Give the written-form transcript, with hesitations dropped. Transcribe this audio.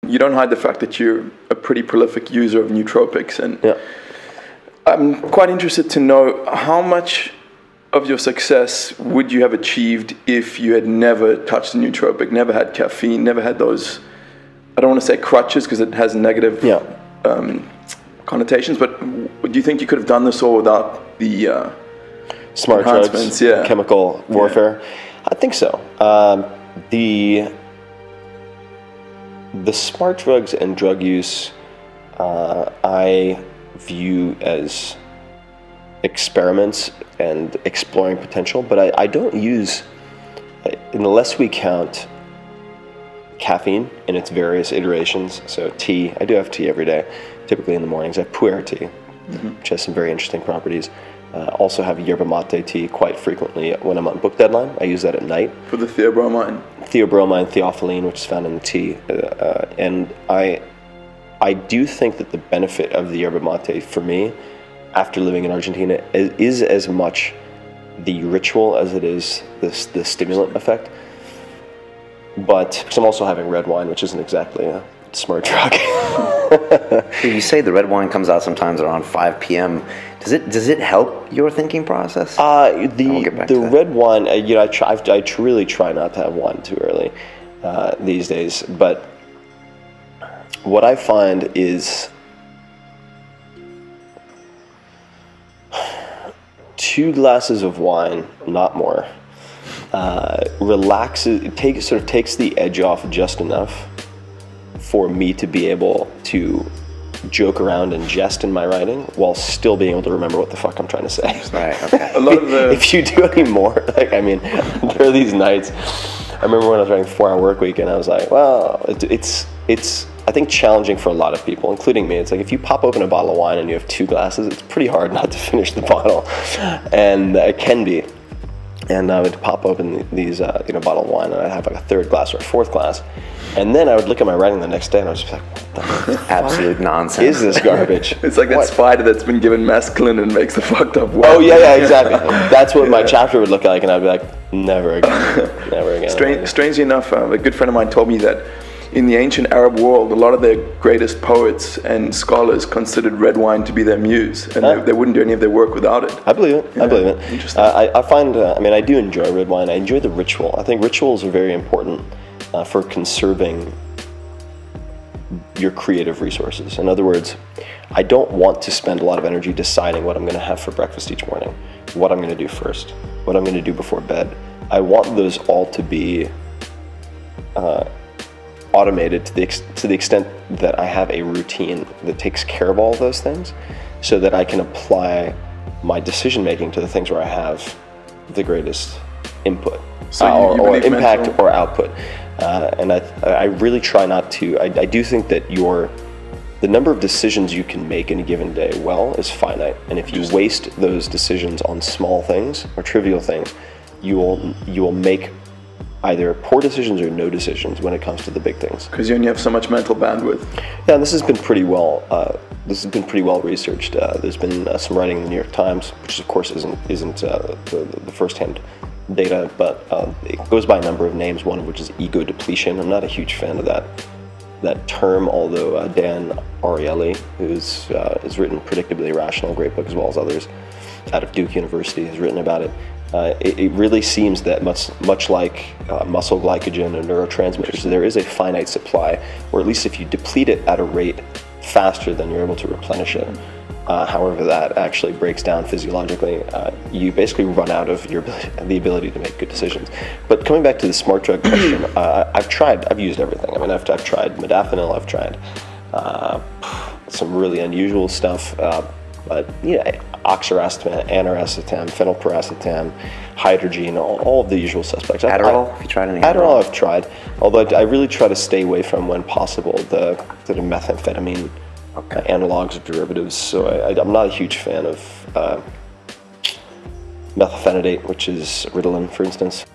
you don't hide the fact that you're a pretty prolific user of nootropics, and Yeah. I'm quite interested to know how much of your success would you have achieved if you had never touched a nootropic, never had caffeine, never had those, I don't want to say crutches because it has negative connotations, but do you think you could have done this all without the smart drugs, chemical warfare? I think so. The smart drugs and drug use, I view as experiments and exploring potential, but I don't use, unless we count caffeine in its various iterations. So tea, I do have tea every day, typically in the mornings. I have pu'er tea, which has some very interesting properties. Also have yerba mate tea quite frequently when I'm on book deadline. I use that at night. For the theobromine? Theobromine, theophylline, which is found in the tea. And I do think that the benefit of the yerba mate for me, after living in Argentina, is as much the ritual as it is the stimulant effect. But I'm also having red wine, which isn't exactly a smart drug. You say the red wine comes out sometimes around 5 p.m. Does it help your thinking process? The red wine, I really try not to have wine too early these days. But what I find is 2 glasses of wine, not more, relaxes. It sort of takes the edge off just enough for me to be able to joke around and jest in my writing while still being able to remember what the fuck I'm trying to say. Right, okay. A lot of the... If you do any more, there are these nights. I remember when I was writing 4-Hour Work Week, and I was like, well, it's I think challenging for a lot of people, including me. It's like if you pop open a bottle of wine and you have 2 glasses, it's pretty hard not to finish the bottle, and it can be. And I would pop open these, bottle of wine, and I'd have like a 3rd glass or a 4th glass. And then I would look at my writing the next day, and I was just like, what the absolute nonsense is this garbage? It's like that spider that's been given mescaline and makes the fucked up web. Oh, yeah, exactly. That's what my chapter would look like, and I'd be like, never again, never again. Strangely enough, a good friend of mine told me that in the ancient Arab world, a lot of their greatest poets and scholars considered red wine to be their muse, and they wouldn't do any of their work without it. I believe it. Yeah. I believe it. Interesting. I find, I do enjoy red wine. I enjoy the ritual. I think rituals are very important for conserving your creative resources. In other words, I don't want to spend a lot of energy deciding what I'm going to have for breakfast each morning, what I'm going to do first, what I'm going to do before bed. I want those all to be automated to the extent that I have a routine that takes care of all of those things, so that I can apply my decision making to the things where I have the greatest input, or impact or output. And I really try not to. I do think that the number of decisions you can make in a given day is finite, and if you waste those decisions on small things or trivial things, you will make either poor decisions or no decisions when it comes to the big things. Because you only have so much mental bandwidth. Yeah, and this has been pretty well researched. There's been some writing in the New York Times, which of course isn't the first-hand data, but it goes by a number of names, one of which is ego depletion. I'm not a huge fan of that term, although Dan Ariely, who's has written Predictably Irrational, a great book, as well as others out of Duke University, has written about it. It really seems that much like muscle glycogen and neurotransmitters, there is a finite supply, or at least if you deplete it at a rate faster than you're able to replenish it, however that actually breaks down physiologically, you basically run out of the ability to make good decisions. But coming back to the smart drug question, I've used everything. I mean, I've tried modafinil, I've tried some really unusual stuff, but oxiracetam, aniracetam, phenylpiracetam, hydrogen, all of the usual suspects. Adderall? Have you tried any Adderall? I've tried, although I really try to stay away from, when possible, the methamphetamine analogs of derivatives. So I'm not a huge fan of methylphenidate, which is Ritalin, for instance.